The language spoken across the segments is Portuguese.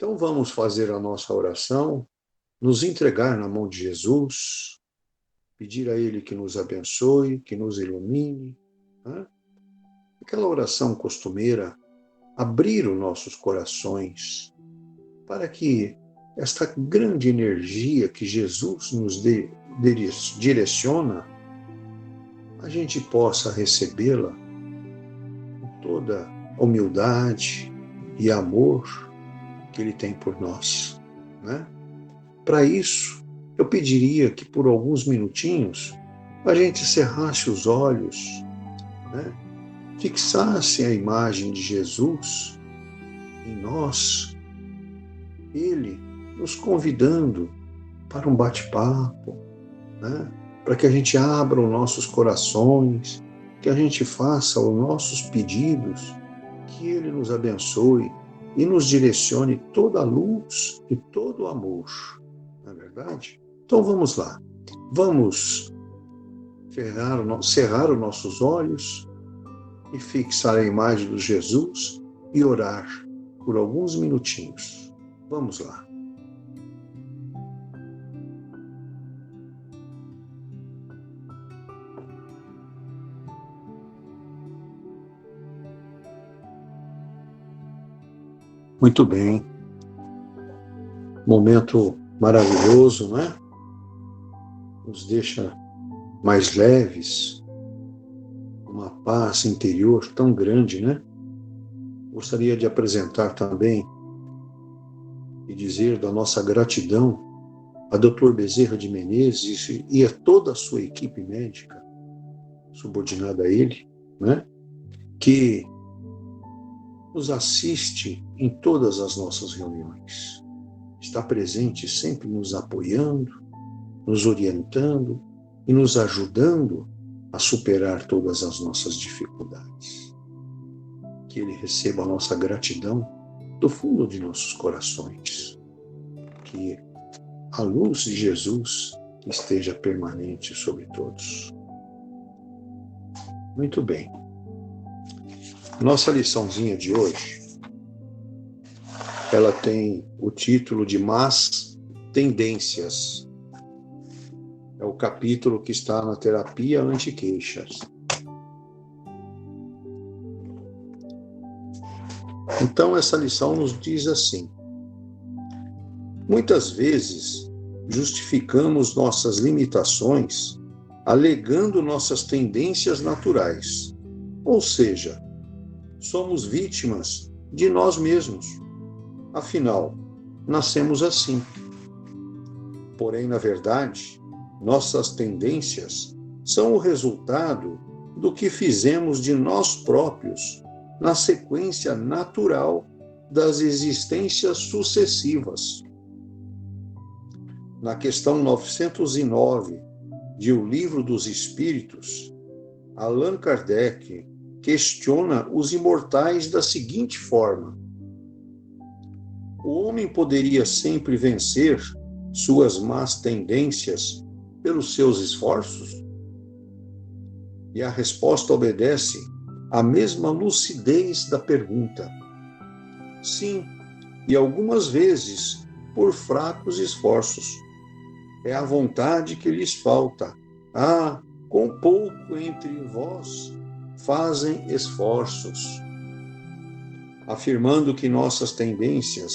Então vamos fazer a nossa oração, nos entregar na mão de Jesus, pedir a Ele que nos abençoe, que nos ilumine. Né? Aquela oração costumeira, abrir os nossos corações para que esta grande energia que Jesus nos direciona, a gente possa recebê-la com toda a humildade e amor que Ele tem por nós. Né? Para isso, eu pediria que por alguns minutinhos a gente cerrasse os olhos, né? Fixasse a imagem de Jesus em nós, Ele nos convidando para um bate-papo, né? Para que a gente abra os nossos corações, que a gente faça os nossos pedidos, que Ele nos abençoe e nos direcione toda a luz e todo o amor. Não é verdade? Então vamos lá. Vamos cerrar os nossos olhos e fixar a imagem do Jesus e orar por alguns minutinhos. Vamos lá. Muito bem. Momento maravilhoso, não é? Nos deixa mais leves, uma paz interior tão grande, né? Gostaria de apresentar também e dizer da nossa gratidão a Dr. Bezerra de Menezes e a toda a sua equipe médica, subordinada a ele, né? Que nos assiste em todas as nossas reuniões. Está presente sempre nos apoiando, nos orientando e nos ajudando a superar todas as nossas dificuldades. Que Ele receba a nossa gratidão do fundo de nossos corações. Que a luz de Jesus esteja permanente sobre todos. Muito bem. Nossa liçãozinha de hoje, ela tem o título de Más Tendências. É o capítulo que está na terapia anti-queixas. Então, essa lição nos diz assim: muitas vezes justificamos nossas limitações alegando nossas tendências naturais, ou seja, somos vítimas de nós mesmos. Afinal, nascemos assim. Porém, na verdade, nossas tendências são o resultado do que fizemos de nós próprios na sequência natural das existências sucessivas. Na questão 909 de O Livro dos Espíritos, Allan Kardec questiona os imortais da seguinte forma: o homem poderia sempre vencer suas más tendências pelos seus esforços? E a resposta obedece à mesma lucidez da pergunta. Sim, e algumas vezes por fracos esforços. É a vontade que lhes falta. Ah, quão pouco entre vós fazem esforços. Afirmando que nossas tendências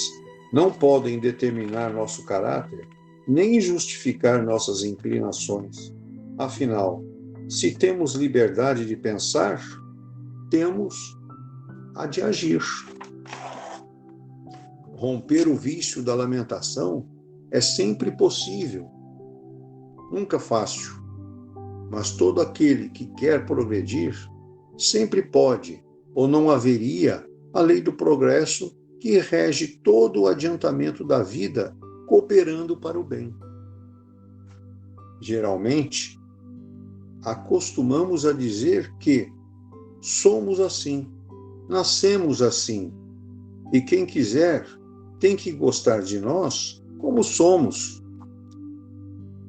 não podem determinar nosso caráter, nem justificar nossas inclinações. Afinal, se temos liberdade de pensar, temos a de agir. Romper o vício da lamentação é sempre possível, nunca fácil, mas todo aquele que quer progredir sempre pode, ou não haveria a lei do progresso que rege todo o adiantamento da vida cooperando para o bem. Geralmente, acostumamos a dizer que somos assim, nascemos assim, e quem quiser tem que gostar de nós como somos.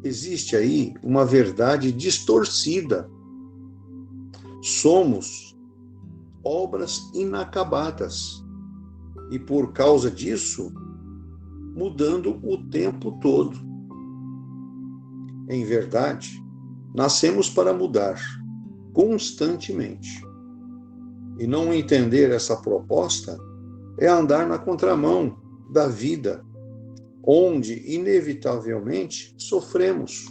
Existe aí uma verdade distorcida. Somos obras inacabadas. E por causa disso, mudando o tempo todo. Em verdade, nascemos para mudar constantemente. E não entender essa proposta é andar na contramão da vida, onde, inevitavelmente, sofremos.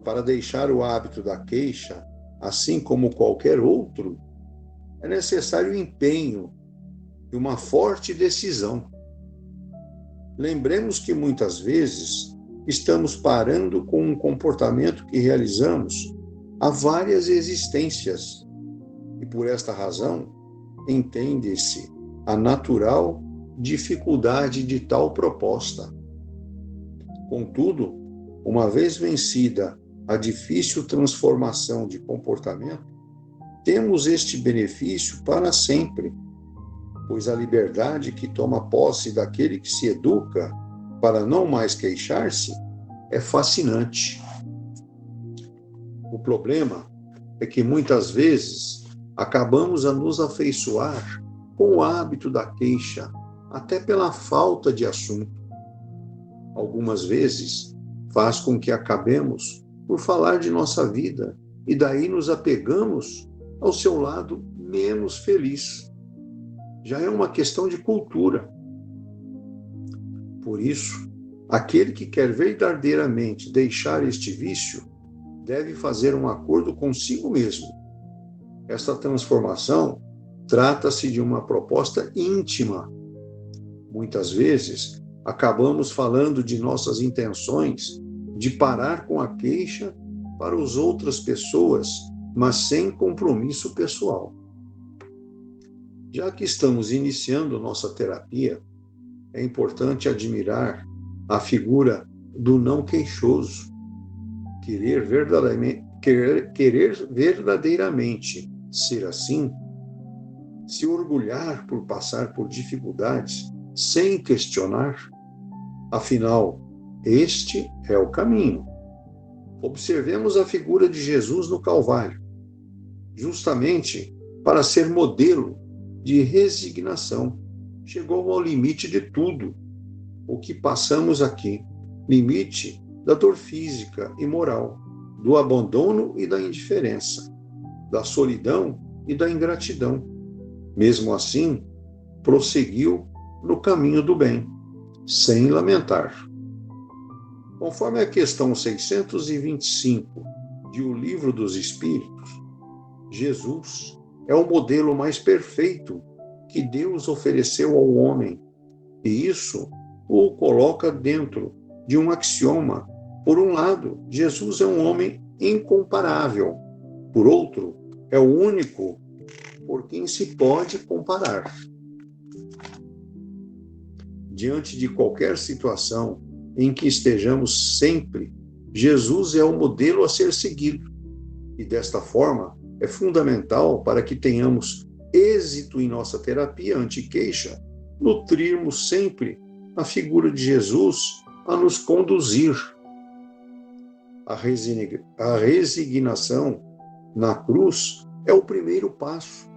Para deixar o hábito da queixa, assim como qualquer outro, é necessário empenho e uma forte decisão. Lembremos que muitas vezes estamos parando com um comportamento que realizamos há várias existências, e por esta razão, entende-se a natural dificuldade de tal proposta. Contudo, uma vez vencida a difícil transformação de comportamento, temos este benefício para sempre, pois a liberdade que toma posse daquele que se educa para não mais queixar-se é fascinante. O problema é que muitas vezes acabamos a nos afeiçoar com o hábito da queixa, até pela falta de assunto. Algumas vezes faz com que acabemos por falar de nossa vida e daí nos apegamos ao seu lado menos feliz. Já é uma questão de cultura. Por isso, aquele que quer verdadeiramente deixar este vício deve fazer um acordo consigo mesmo. Esta transformação trata-se de uma proposta íntima. Muitas vezes, acabamos falando de nossas intenções de parar com a queixa para as outras pessoas, mas sem compromisso pessoal. Já que estamos iniciando nossa terapia, é importante admirar a figura do não queixoso. Querer verdadeiramente ser assim, se orgulhar por passar por dificuldades sem questionar, afinal, este é o caminho. Observemos a figura de Jesus no Calvário, justamente para ser modelo de resignação. Chegou ao limite de tudo o que passamos aqui, limite da dor física e moral, do abandono e da indiferença, da solidão e da ingratidão. Mesmo assim, prosseguiu no caminho do bem, sem lamentar. Conforme a questão 625 de O Livro dos Espíritos, Jesus é o modelo mais perfeito que Deus ofereceu ao homem, e isso o coloca dentro de um axioma. Por um lado, Jesus é um homem incomparável. Por outro, é o único por quem se pode comparar. Diante de qualquer situação em que estejamos sempre, Jesus é o modelo a ser seguido. E desta forma, é fundamental para que tenhamos êxito em nossa terapia anti-queixa, nutrirmos sempre a figura de Jesus a nos conduzir. A resignação na cruz é o primeiro passo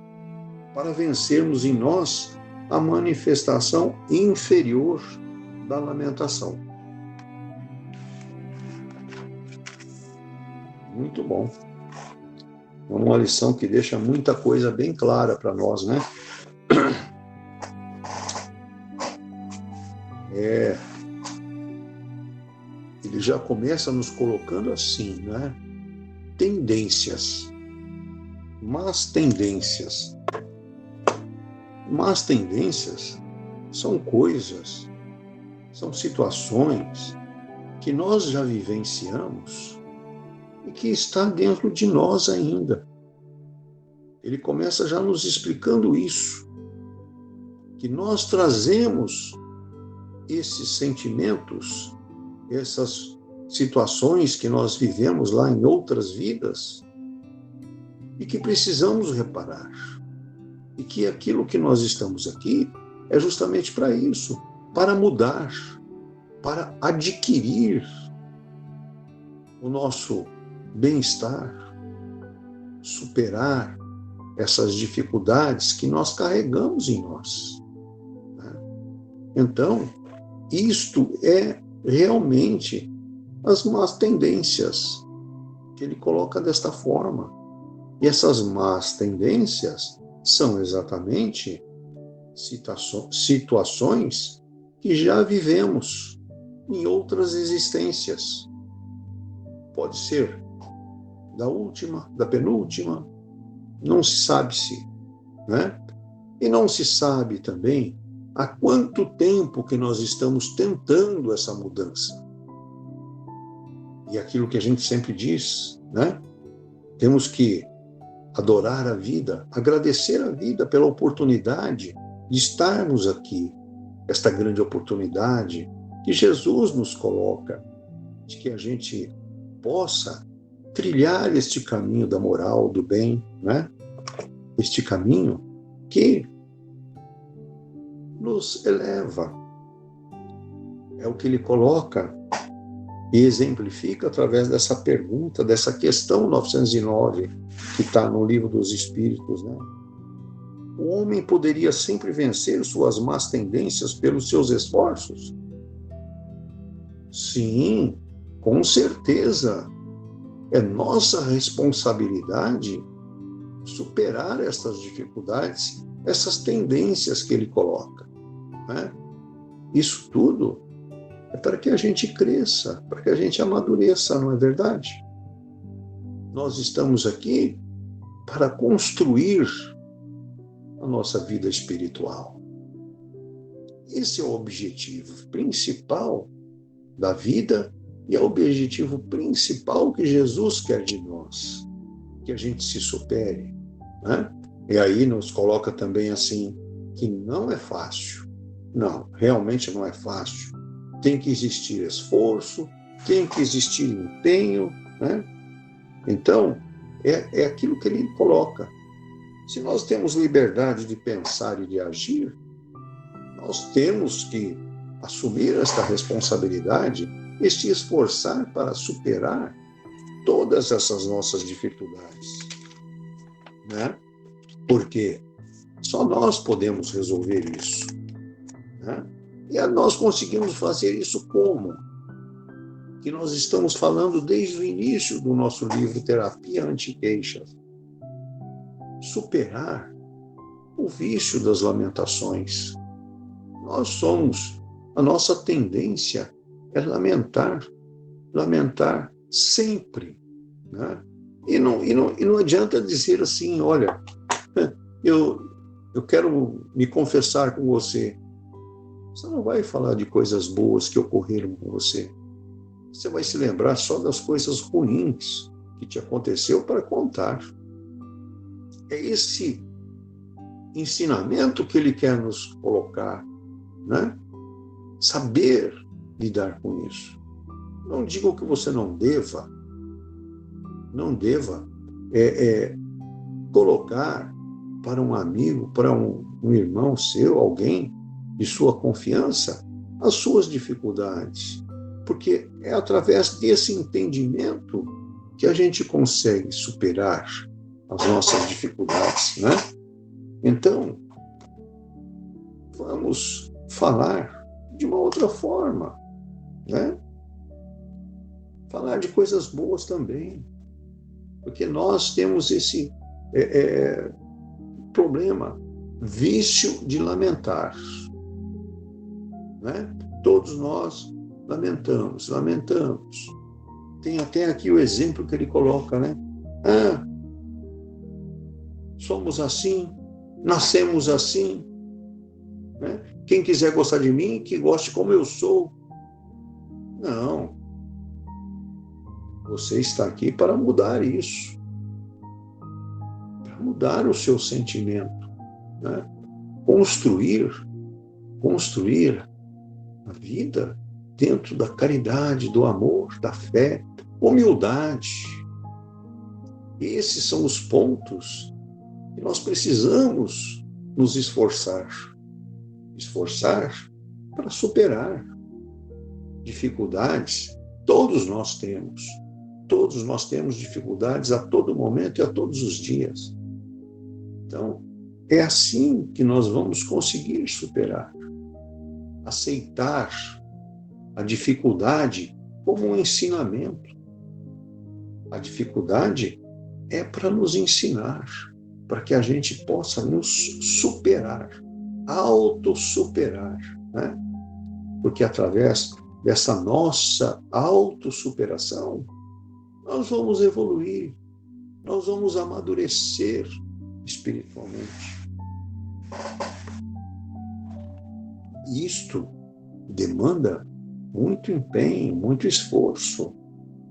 para vencermos em nós a manifestação inferior da lamentação. Muito bom. É uma lição que deixa muita coisa bem clara para nós, né? Ele já começa nos colocando assim, né? Tendências. Más tendências. Más tendências são coisas, são situações que nós já vivenciamos e que está dentro de nós ainda. Ele começa já nos explicando isso, que nós trazemos esses sentimentos, essas situações que nós vivemos lá em outras vidas e que precisamos reparar. E que aquilo que nós estamos aqui é justamente para isso, para mudar, para adquirir o nosso bem-estar, superar essas dificuldades que nós carregamos em nós. Então, isto é realmente as más tendências que ele coloca desta forma. E essas más tendências são exatamente situações que já vivemos em outras existências. Pode ser da última, da penúltima, não se sabe-se, né? E não se sabe também há quanto tempo que nós estamos tentando essa mudança. E aquilo que a gente sempre diz, né? Temos que adorar a vida, agradecer a vida pela oportunidade de estarmos aqui, esta grande oportunidade que Jesus nos coloca, de que a gente possa trilhar este caminho da moral, do bem, né? Este caminho que nos eleva. É o que ele coloca e exemplifica através dessa pergunta, dessa questão 909, que está no Livro dos Espíritos, né? O homem poderia sempre vencer suas más tendências pelos seus esforços? Sim, com certeza. É nossa responsabilidade superar estas dificuldades, essas tendências que ele coloca, né? Isso tudo é para que a gente cresça, para que a gente amadureça, não é verdade? Nós estamos aqui para construir a nossa vida espiritual. Esse é o objetivo principal da vida e é o objetivo principal que Jesus quer de nós, que a gente se supere, né? E aí nos coloca também assim, que não é fácil. Não, realmente não é fácil. Tem que existir esforço, tem que existir empenho, né? Então, é aquilo que ele coloca. Se nós temos liberdade de pensar e de agir, nós temos que assumir esta responsabilidade e se esforçar para superar todas essas nossas dificuldades, né? Porque só nós podemos resolver isso, né? E nós conseguimos fazer isso como? Que nós estamos falando desde o início do nosso livro Terapia Anti-Queixas. Superar o vício das lamentações. Nós somos, a nossa tendência é lamentar sempre, né? E não adianta dizer assim, olha, eu quero me confessar com você. Você não vai falar de coisas boas que ocorreram com você. Você vai se lembrar só das coisas ruins que te aconteceu para contar. É esse ensinamento que ele quer nos colocar, né? Saber lidar com isso. Não digo que você não deva colocar para um amigo, para um irmão seu, alguém de sua confiança, as suas dificuldades. Porque é através desse entendimento que a gente consegue superar as nossas dificuldades, né? Então, vamos falar de uma outra forma, né? Falar de coisas boas também, porque nós temos esse problema, vício de lamentar, né? Todos nós lamentamos. Tem até aqui o exemplo que ele coloca, né? Somos assim, nascemos assim, né? Quem quiser gostar de mim, que goste como eu sou. Não. Você está aqui para mudar isso, para mudar o seu sentimento, né? Construir a vida dentro da caridade, do amor, da fé, humildade. Esses são os pontos que nós precisamos nos esforçar para superar dificuldades. Todos nós temos dificuldades a todo momento e a todos os dias. Então, é assim que nós vamos conseguir superar. aceitar a dificuldade como um ensinamento. A dificuldade é para nos ensinar, para que a gente possa nos superar, autossuperar, né? Porque através dessa nossa autossuperação, nós vamos evoluir, nós vamos amadurecer espiritualmente. Isto demanda muito empenho, muito esforço.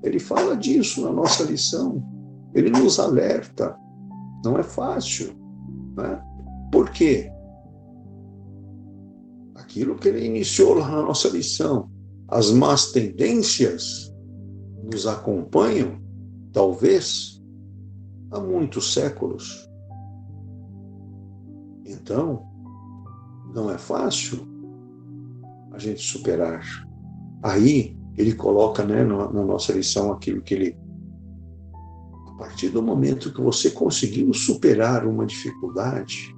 Ele fala disso na nossa lição. Ele nos alerta. Não é fácil, né? Por quê? Aquilo que ele iniciou lá na nossa lição, as más tendências nos acompanham, talvez, há muitos séculos. Então, não é fácil a gente superar. Aí, ele coloca, né, na nossa lição aquilo que ele... A partir do momento que você conseguiu superar uma dificuldade,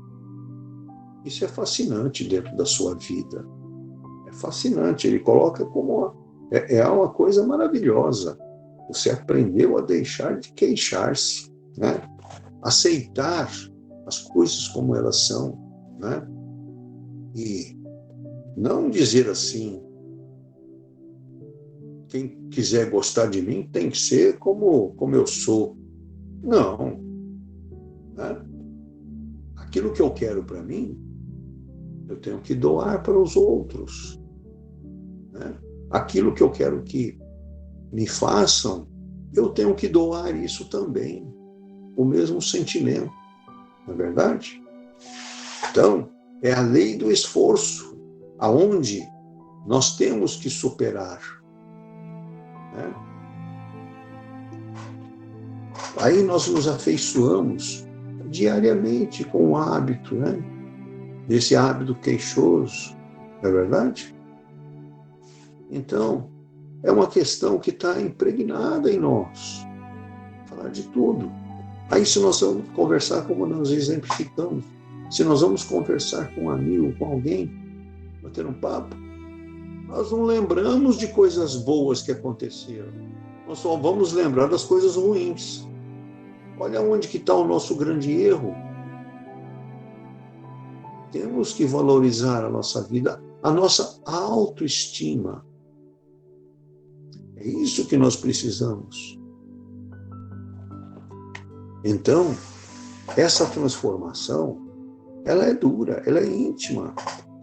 isso é fascinante dentro da sua vida. É fascinante. Ele coloca como uma coisa maravilhosa. Você aprendeu a deixar de queixar-se, né? Aceitar as coisas como elas são, né? E não dizer assim, quem quiser gostar de mim tem que ser como eu sou. Não. Né? Aquilo que eu quero para mim, eu tenho que doar para os outros. Né? Aquilo que eu quero que me façam, eu tenho que doar isso também. O mesmo sentimento. Não é verdade? Então, é a lei do esforço, aonde nós temos que superar. Né? Aí nós nos afeiçoamos diariamente com o hábito, né? Desse hábito queixoso, não é verdade? Então, é uma questão que está impregnada em nós. Falar de tudo. Aí se nós vamos conversar como nós exemplificamos, se nós vamos conversar com um amigo, com alguém, bater um papo, nós não lembramos de coisas boas que aconteceram. Nós só vamos lembrar das coisas ruins. Olha onde que está o nosso grande erro. Temos que valorizar a nossa vida, a nossa autoestima. É isso que nós precisamos. Então, essa transformação, ela é dura, ela é íntima.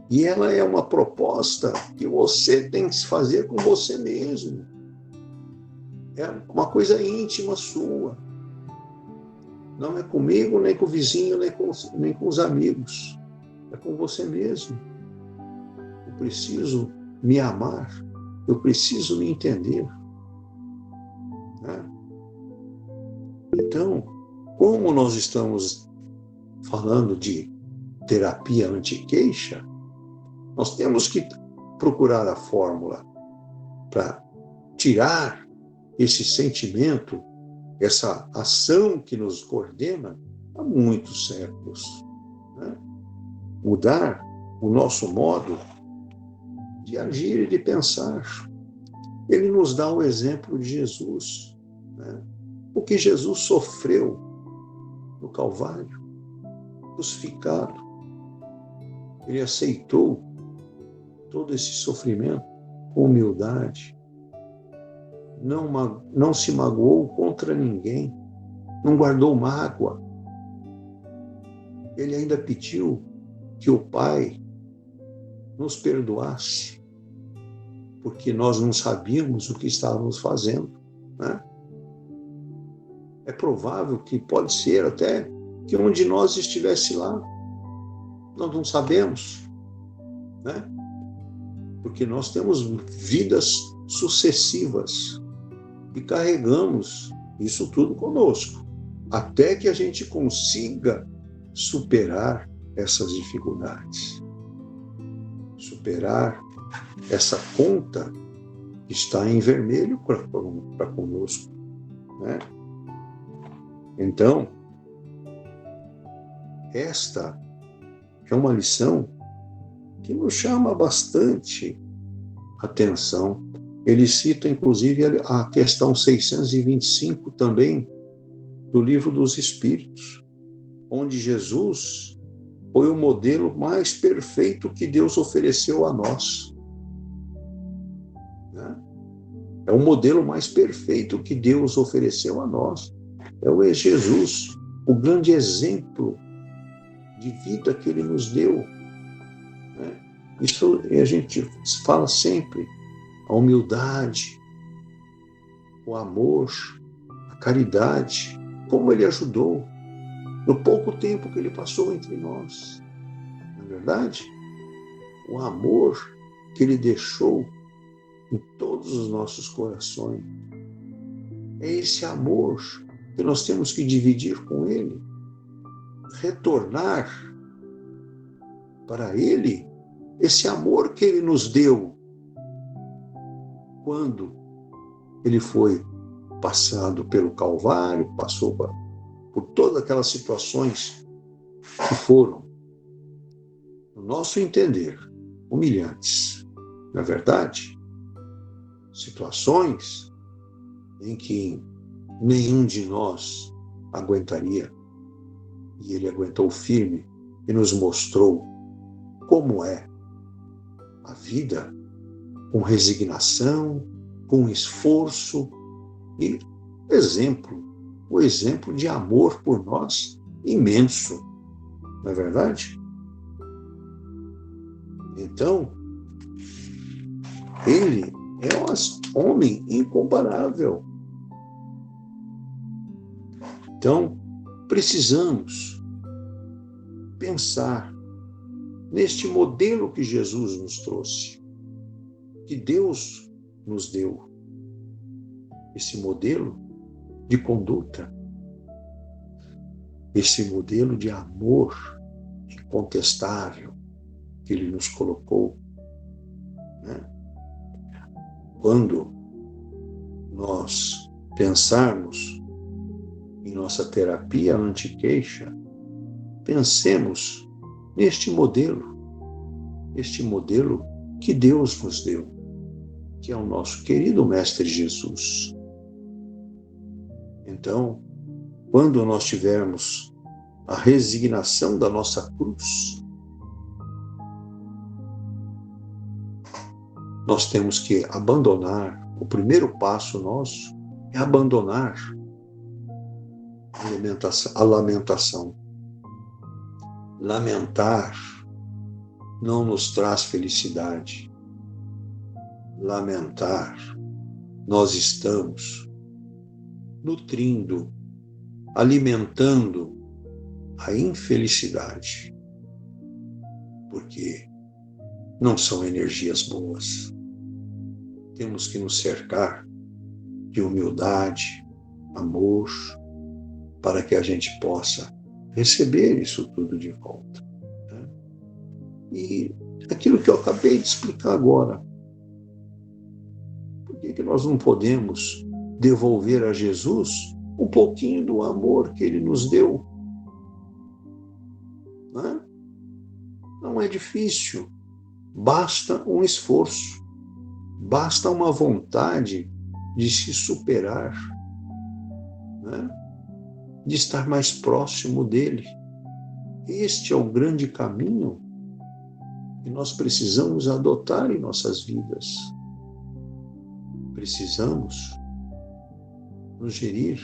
E ela é uma proposta que você tem que fazer com você mesmo. É uma coisa íntima sua. Não é comigo, nem com o vizinho, nem com os amigos. É com você mesmo. Eu preciso me amar. Eu preciso me entender. Né? Então, como nós estamos falando de terapia anti-queixa, nós temos que procurar a fórmula para tirar esse sentimento, essa ação que nos coordena há muitos séculos. Né? Mudar o nosso modo de agir e de pensar. Ele nos dá o exemplo de Jesus. Né? O que Jesus sofreu no Calvário, crucificado. Ele aceitou todo esse sofrimento com humildade. Não se magoou contra ninguém. Não guardou mágoa. Ele ainda pediu que o Pai nos perdoasse, porque nós não sabíamos o que estávamos fazendo. Né? É provável que pode ser até que um de nós estivesse lá. Nós não sabemos. Né? Porque nós temos vidas sucessivas e carregamos isso tudo conosco, até que a gente consiga superar essas dificuldades, superar essa conta que está em vermelho para conosco. Né? Então, esta é uma lição que nos chama bastante atenção. Ele cita, inclusive, a questão 625 também do Livro dos Espíritos, onde Jesus foi o modelo mais perfeito que Deus ofereceu a nós. É o modelo mais perfeito que Deus ofereceu a nós. É o Jesus, o grande exemplo de vida que ele nos deu. Isso a gente fala sempre, a humildade, o amor, a caridade, como ele ajudou no pouco tempo que ele passou entre nós. Não é verdade? O amor que ele deixou em todos os nossos corações. É esse amor que nós temos que dividir com ele, retornar para ele esse amor que ele nos deu quando ele foi passado pelo Calvário, passou por todas aquelas situações que foram, no nosso entender, humilhantes. Não é verdade? Situações em que nenhum de nós aguentaria. E ele aguentou firme e nos mostrou como é a vida com resignação, com esforço e o exemplo de amor por nós imenso. Não é verdade? Então, ele é um homem incomparável. Então, precisamos pensar neste modelo que Jesus nos trouxe, que Deus nos deu. Esse modelo de conduta, esse modelo de amor incontestável que ele nos colocou. Quando nós pensarmos em nossa terapia anti-queixa, pensemos neste modelo que Deus nos deu, que é o nosso querido Mestre Jesus. Então, quando nós tivermos a resignação da nossa cruz, nós temos que abandonar, o primeiro passo nosso é abandonar a lamentação. Lamentar não nos traz felicidade. Lamentar, nós estamos nutrindo, alimentando a infelicidade, porque não são energias boas. Temos que nos cercar de humildade, amor, para que a gente possa receber isso tudo de volta. E aquilo que eu acabei de explicar agora, por que nós não podemos devolver a Jesus um pouquinho do amor que ele nos deu? Não é difícil, basta um esforço, basta uma vontade de se superar, de estar mais próximo dele. Este é o grande caminho que nós precisamos adotar em nossas vidas. Precisamos nos gerir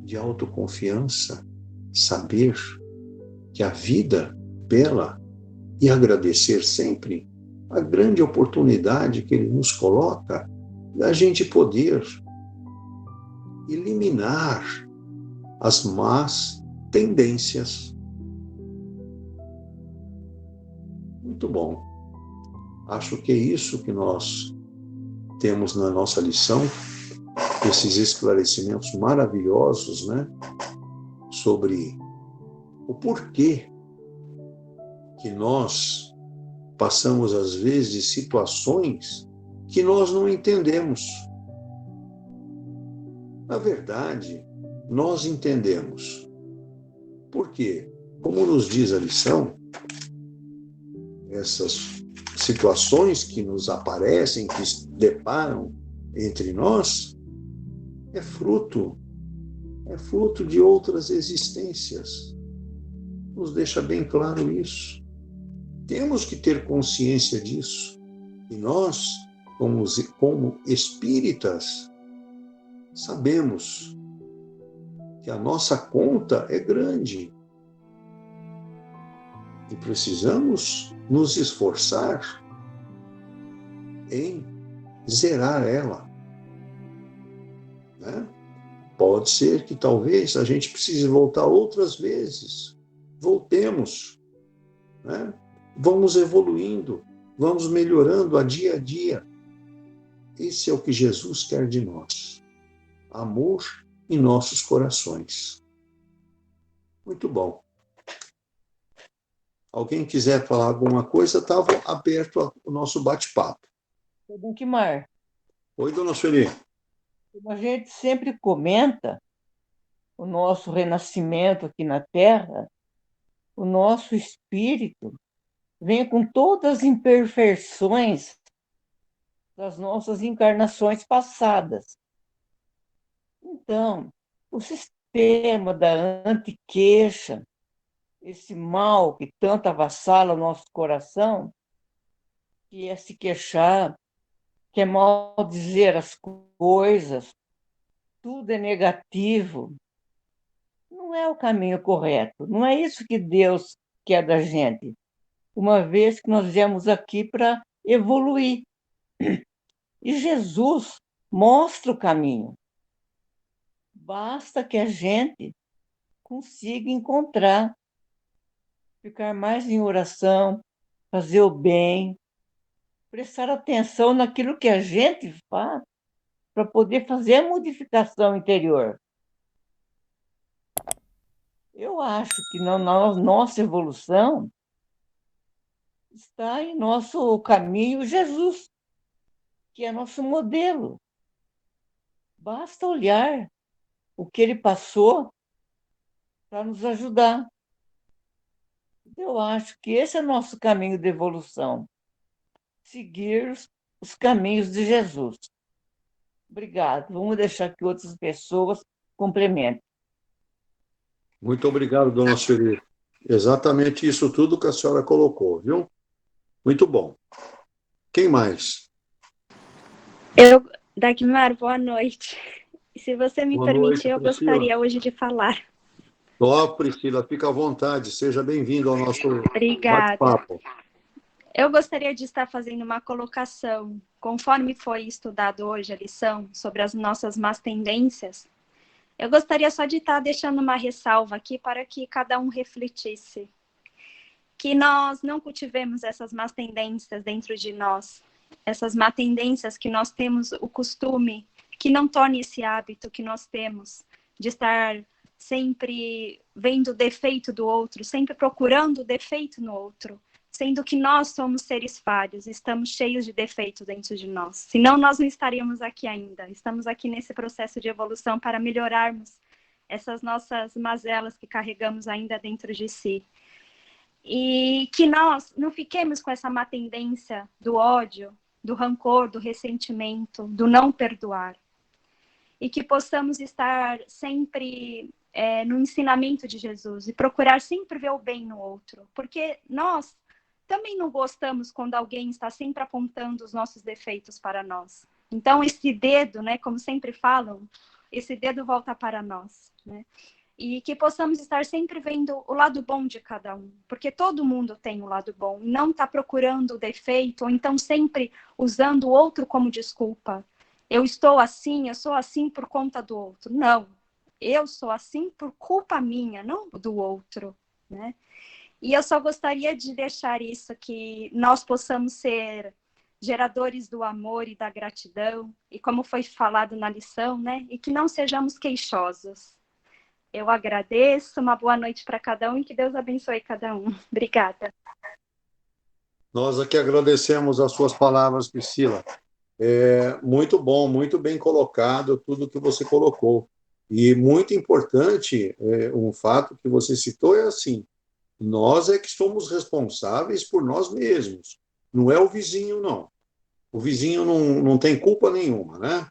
de autoconfiança, saber que a vida é bela e agradecer sempre a grande oportunidade que ele nos coloca da gente poder eliminar as más tendências. Muito bom. Acho que é isso que nós temos na nossa lição, esses esclarecimentos maravilhosos, sobre o porquê que nós passamos, às vezes, situações que nós não entendemos. Na verdade, nós entendemos. Por quê? Como nos diz a lição, essas situações que nos aparecem, que se deparam entre nós, é fruto de outras existências. Nos deixa bem claro isso. Temos que ter consciência disso. E nós, como espíritas, sabemos que a nossa conta é grande e precisamos nos esforçar em zerar ela, né? Pode ser que talvez a gente precise voltar outras vezes. Voltemos, né? Vamos evoluindo, vamos melhorando a dia. Esse é o que Jesus quer de nós. Amor em nossos corações. Muito bom. Alguém quiser falar alguma coisa, estava aberto o nosso bate-papo. Dunquimar, Oi, dona Sueli. como a gente sempre comenta, o nosso renascimento aqui na Terra, o nosso espírito vem com todas as imperfeições das nossas encarnações passadas. Então, o sistema da antiqueixa, esse mal que tanto avassala o nosso coração, que é se queixar, que é maldizer as coisas, tudo é negativo, não é o caminho correto. Não é isso que Deus quer da gente, uma vez que nós viemos aqui para evoluir. E Jesus mostra o caminho. Basta que a gente consiga encontrar, ficar mais em oração, fazer o bem, prestar atenção naquilo que a gente faz para poder fazer a modificação interior. Eu acho que na nossa evolução está em nosso caminho Jesus, que é nosso modelo. Basta olhar o que ele passou para nos ajudar. Eu acho que esse é o nosso caminho de evolução, seguir os caminhos de Jesus. Obrigado. Vamos deixar que outras pessoas complementem. Muito obrigado, dona Sueli. Exatamente isso tudo que a senhora colocou, viu? Muito bom. Quem mais? Dagmar, boa noite. Se você me Boa noite, permitir, eu Priscila. gostaria hoje de falar. Ó, Priscila, fica à vontade. Seja bem-vindo ao nosso Obrigada. bate-papo. Eu gostaria de estar fazendo uma colocação, conforme foi estudado hoje a lição sobre as nossas más tendências. Eu gostaria só de estar deixando uma ressalva aqui para que cada um refletisse. Que nós não cultivemos essas más tendências dentro de nós, essas más tendências que nós temos o costume, que não torne esse hábito que nós temos de estar sempre vendo o defeito do outro, sempre procurando o defeito no outro, sendo que nós somos seres falhos, estamos cheios de defeito dentro de nós. Senão nós não estaríamos aqui ainda. Estamos aqui nesse processo de evolução para melhorarmos essas nossas mazelas que carregamos ainda dentro de si. E que nós não fiquemos com essa má tendência do ódio, do rancor, do ressentimento, do não perdoar. E que possamos estar sempre no ensinamento de Jesus e procurar sempre ver o bem no outro. Porque nós também não gostamos quando alguém está sempre apontando os nossos defeitos para nós. Então, esse dedo, né, como sempre falam, esse dedo volta para nós, né? E que possamos estar sempre vendo o lado bom de cada um, porque todo mundo tem um lado bom, e não está procurando o defeito, ou então sempre usando o outro como desculpa. Eu sou assim por conta do outro. Não, eu sou assim por culpa minha, não do outro, né? E eu só gostaria de deixar isso, que nós possamos ser geradores do amor e da gratidão, e como foi falado na lição, né? E que não sejamos queixosos. Eu agradeço, uma boa noite para cada um e que Deus abençoe cada um. Obrigada. Nós aqui agradecemos as suas palavras, Priscila. Muito bom, muito bem colocado tudo que você colocou. E muito importante, um fato que você citou é assim, Nós é que somos responsáveis por nós mesmos. Não é o vizinho, não. O vizinho não tem culpa nenhuma, né?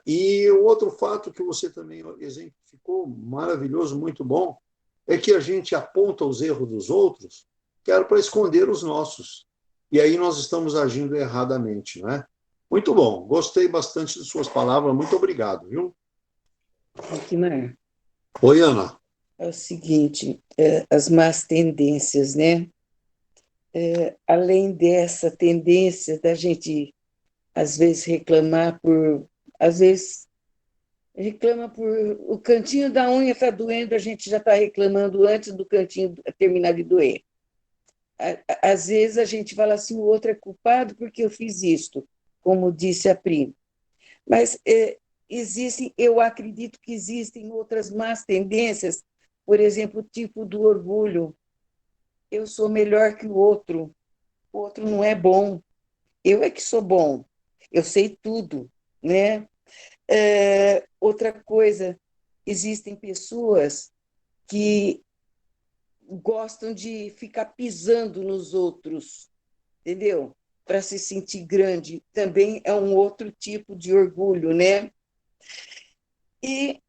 E o outro fato que você também exemplificou, maravilhoso, muito bom, é que a gente aponta os erros dos outros, que era para esconder os nossos. E aí nós estamos agindo erradamente, não é? Muito bom, gostei bastante de suas palavras, muito obrigado, viu? Aquimar, Oi, Ana. é o seguinte, as más tendências, né? Além dessa tendência da gente, às vezes, às vezes, reclama por o cantinho da unha está doendo, a gente já está reclamando antes do cantinho terminar de doer. Às vezes a gente fala assim, o outro é culpado porque eu fiz isto, como disse a Pri. Mas eu acredito que existem outras más tendências, por exemplo, o tipo do orgulho. Eu sou melhor que o outro não é bom, eu é que sou bom, eu sei tudo, né? Outra coisa, existem pessoas que gostam de ficar pisando nos outros, entendeu? Para se sentir grande, também é um outro tipo de orgulho, né? E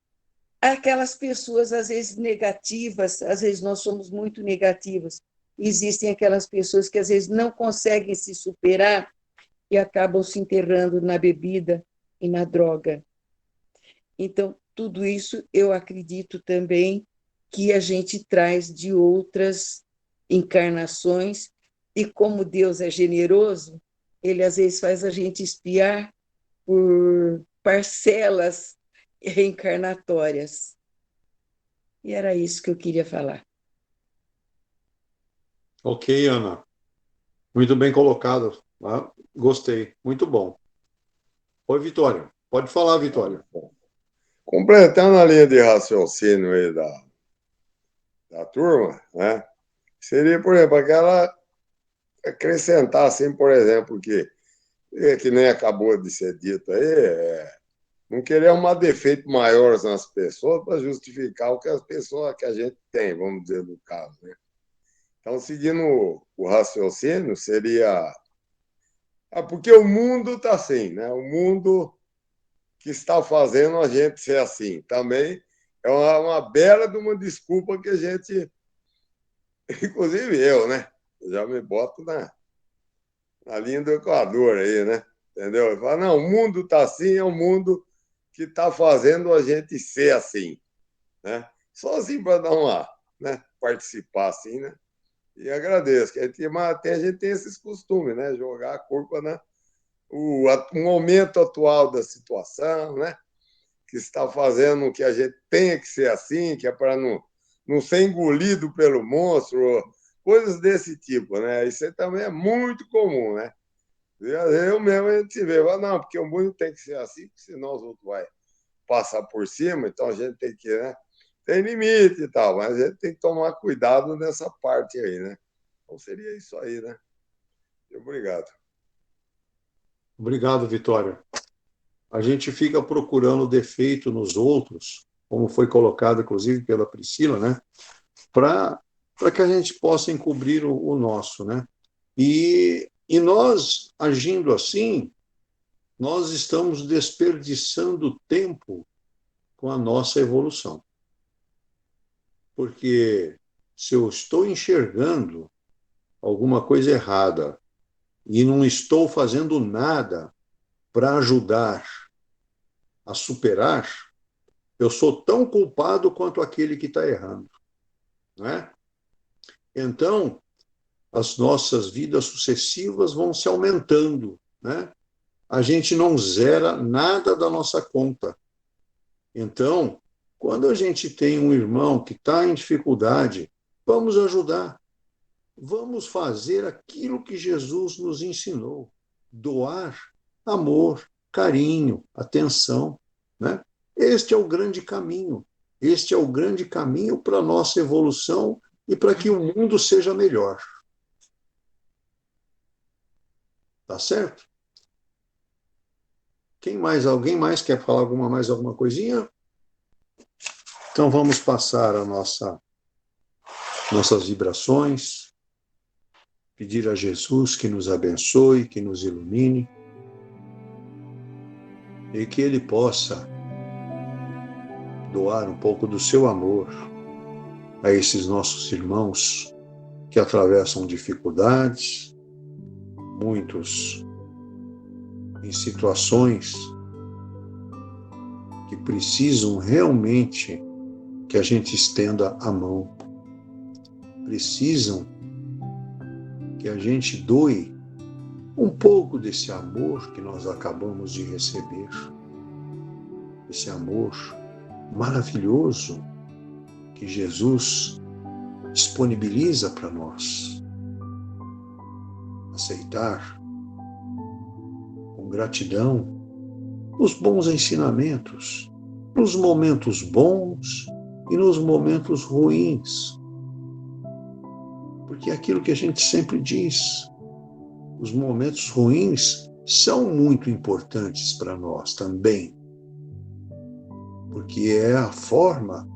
aquelas pessoas, às vezes, negativas, às vezes nós somos muito negativas, existem aquelas pessoas que, às vezes, não conseguem se superar e acabam se enterrando na bebida e na droga. Então, tudo isso eu acredito também que a gente traz de outras encarnações, e como Deus é generoso, ele às vezes faz a gente espiar por parcelas reencarnatórias. E era isso que eu queria falar. Ok, Ana. Muito bem colocado. Ah, gostei. Muito bom. Oi, Vitória. Pode falar, Vitória. Completando a linha de raciocínio aí da turma, né? Seria, por exemplo, aquela acrescentar, assim, por exemplo, que nem acabou de ser dito aí, não querer arrumar defeito maiores nas pessoas para justificar o que as pessoas que a gente tem, vamos dizer, no caso, né? Então, seguindo o raciocínio, seria. Porque o mundo está assim, né? O mundo que está fazendo a gente ser assim. Também é uma bela de uma desculpa que a gente, inclusive eu, né? Eu já me boto na linha do Equador aí, né? Entendeu? Eu falo, não, o mundo está assim, é o mundo que está fazendo a gente ser assim, né? Só assim para dar uma, né? Participar assim, né? E agradeço, que a gente tem esses costumes, né? Jogar a culpa o momento atual da situação, né? Que está fazendo que a gente tenha que ser assim, que é para não ser engolido pelo monstro, coisas desse tipo, né? Isso também é muito comum, né? Eu mesmo a gente se vê, não, porque o mundo tem que ser assim, senão os outros vão passar por cima, então a gente tem que, né? Tem limite e tal, mas a gente tem que tomar cuidado nessa parte aí, né? Então seria isso aí, né? Obrigado. Obrigado, Vitória. A gente fica procurando defeito nos outros, como foi colocado, inclusive, pela Priscila, né? Para que a gente possa encobrir o nosso, né? E nós, agindo assim, nós estamos desperdiçando tempo com a nossa evolução. Porque se eu estou enxergando alguma coisa errada e não estou fazendo nada para ajudar a superar, eu sou tão culpado quanto aquele que está errando, não é? Então, as nossas vidas sucessivas vão se aumentando, né? A gente não zera nada da nossa conta. Então, quando a gente tem um irmão que está em dificuldade, vamos ajudar. Vamos fazer aquilo que Jesus nos ensinou: doar amor, carinho, atenção, né? Este é o grande caminho. Este é o grande caminho para a nossa evolução e para que o mundo seja melhor. Tá certo? Alguém mais quer falar mais alguma coisinha? Então vamos passar a nossa nossas vibrações, pedir a Jesus que nos abençoe, que nos ilumine e que Ele possa doar um pouco do seu amor a esses nossos irmãos que atravessam dificuldades, muitos em situações que precisam realmente que a gente estenda a mão. Precisam que a gente doe um pouco desse amor que nós acabamos de receber. Esse amor maravilhoso que Jesus disponibiliza para nós. Aceitar com gratidão os bons ensinamentos, nos momentos bons e nos momentos ruins. Porque é aquilo que a gente sempre diz, os momentos ruins são muito importantes para nós também, porque é a forma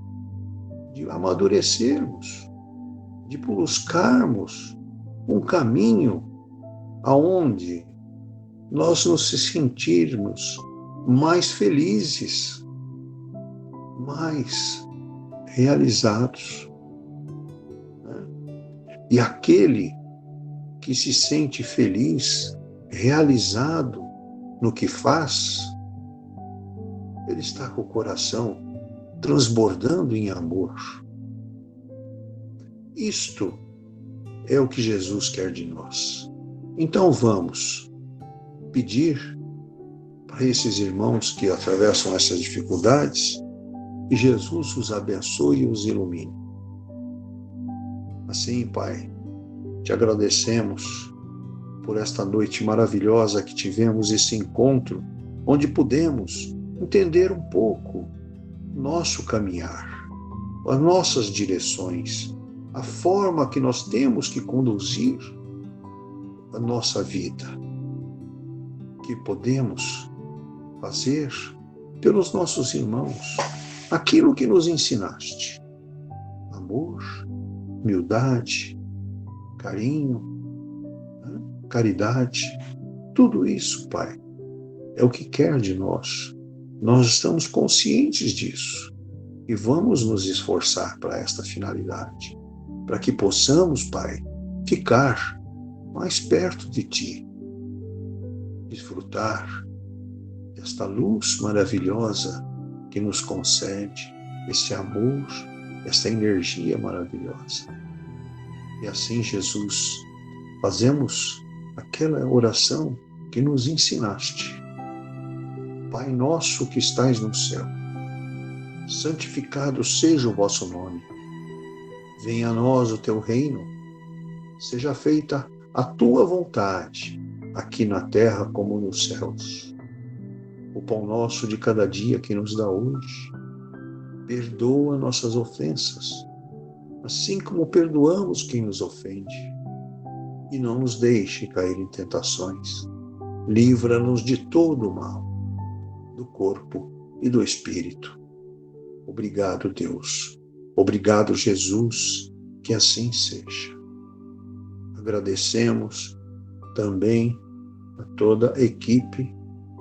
de amadurecermos, de buscarmos um caminho aonde nós nos sentirmos mais felizes, mais realizados. E aquele que se sente feliz, realizado no que faz, ele está com o coração transbordando em amor. Isto é o que Jesus quer de nós. Então vamos pedir para esses irmãos que atravessam essas dificuldades que Jesus os abençoe e os ilumine. Assim, Pai, te agradecemos por esta noite maravilhosa que tivemos, esse encontro, onde pudemos entender um pouco nosso caminhar, as nossas direções, a forma que nós temos que conduzir a nossa vida, que podemos fazer pelos nossos irmãos aquilo que nos ensinaste: amor, humildade, carinho, caridade. Tudo isso, Pai, é o que quer de nós. Nós estamos conscientes disso e vamos nos esforçar para esta finalidade, para que possamos, Pai, ficar mais perto de Ti, desfrutar desta luz maravilhosa que nos concede, esse amor, esta energia maravilhosa. E assim, Jesus, fazemos aquela oração que nos ensinaste. Pai nosso que estais no céu, santificado seja o vosso nome. Venha a nós o teu reino. Seja feita a tua vontade, aqui na terra como nos céus. O pão nosso de cada dia que nos dá hoje. Perdoa nossas ofensas, assim como perdoamos quem nos ofende. E não nos deixe cair em tentações. Livra-nos de todo o mal, do corpo e do espírito. Obrigado, Deus. Obrigado, Jesus. Que assim seja. Agradecemos também a toda a equipe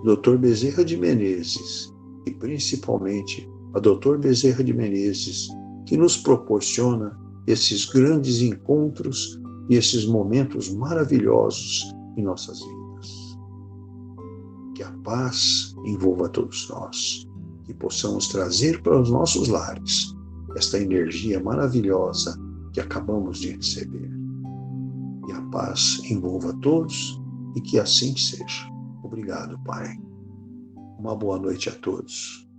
do Dr. Bezerra de Menezes e principalmente a Dr. Bezerra de Menezes, que nos proporciona esses grandes encontros e esses momentos maravilhosos em nossas vidas. Que a paz envolva todos nós, que possamos trazer para os nossos lares esta energia maravilhosa que acabamos de receber. E a paz envolva todos e que assim seja. Obrigado, Pai. Uma boa noite a todos.